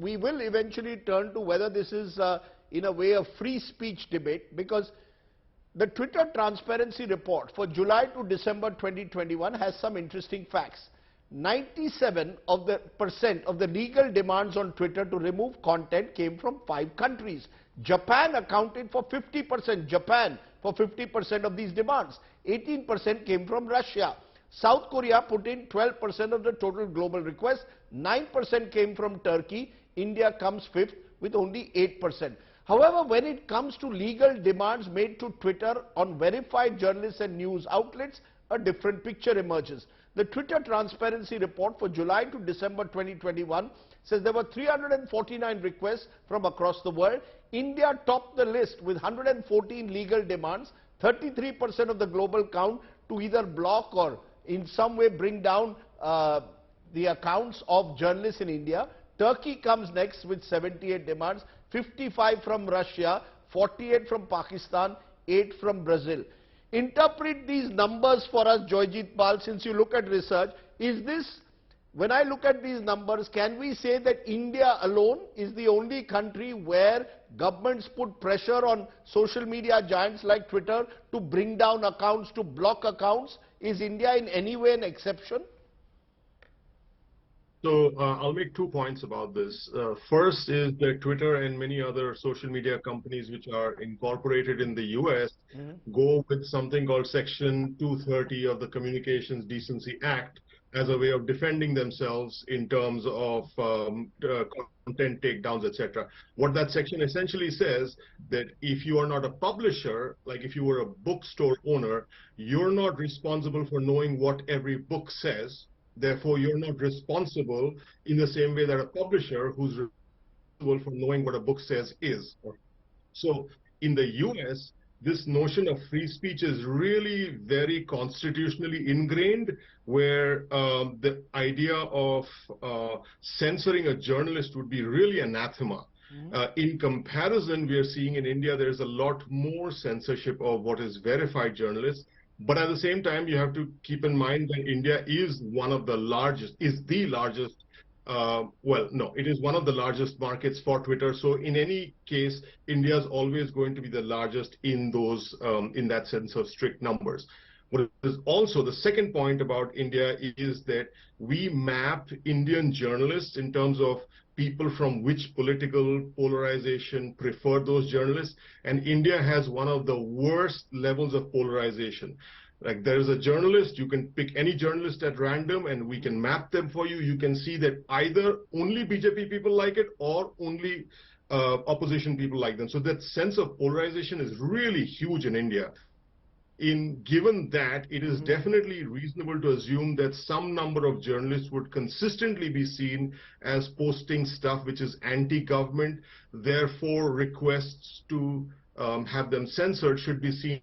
we will eventually turn to whether this is in a way a free speech debate, because the Twitter transparency report for July to December 2021 has some interesting facts. 97% of the legal demands on Twitter to remove content came from 5 countries. Japan accounted for 50%. Japan for 50% of these demands. 18% came from Russia. South Korea put in 12% of the total global requests. 9% came from Turkey. India comes 5th with only 8%. However, when it comes to legal demands made to Twitter on verified journalists and news outlets, a different picture emerges. The Twitter transparency report for July to December 2021 says there were 349 requests from across the world. India topped the list with 114 legal demands, 33% of the global count, to either block or in some way bring down the accounts of journalists in India. Turkey comes next with 78 demands, 55 from Russia, 48 from Pakistan, 8 from Brazil. Interpret these numbers for us, Joyojeet Pal, since you look at research. Is this, when I look at these numbers, can we say that India alone is the only country where governments put pressure on social media giants like Twitter to bring down accounts, to block accounts? Is India in any way an exception? So I'll make 2 points about this. First is that Twitter and many other social media companies which are incorporated in the US go with something called Section 230 of the Communications Decency Act as a way of defending themselves in terms of content takedowns, etc. What that section essentially says, that if you are not a publisher, like if you were a bookstore owner, you're not responsible for knowing what every book says. Therefore, you're not responsible in the same way that a publisher who's responsible for knowing what a book says is. So in the US, this notion of free speech is really very constitutionally ingrained, where the idea of censoring a journalist would be really anathema. In comparison, we are seeing in India there's a lot more censorship of what is verified journalists. But at the same time, you have to keep in mind that India is one of the largest, is the largest, well, no, it is one of the largest markets for Twitter. So in any case, India is always going to be the largest in those, in that sense of strict numbers. What is also the second point about India is that we map Indian journalists in terms of people from which political polarization prefer those journalists, and India has one of the worst levels of polarization. Like, there is a journalist, you can pick any journalist at random and we can map them for you. You can see that either only BJP people like it or only opposition people like them. So that sense of polarization is really huge in India. Given that, it is definitely reasonable to assume that some number of journalists would consistently be seen as posting stuff which is anti-government. Therefore, requests to have them censored should be seen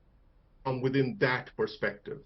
from within that perspective.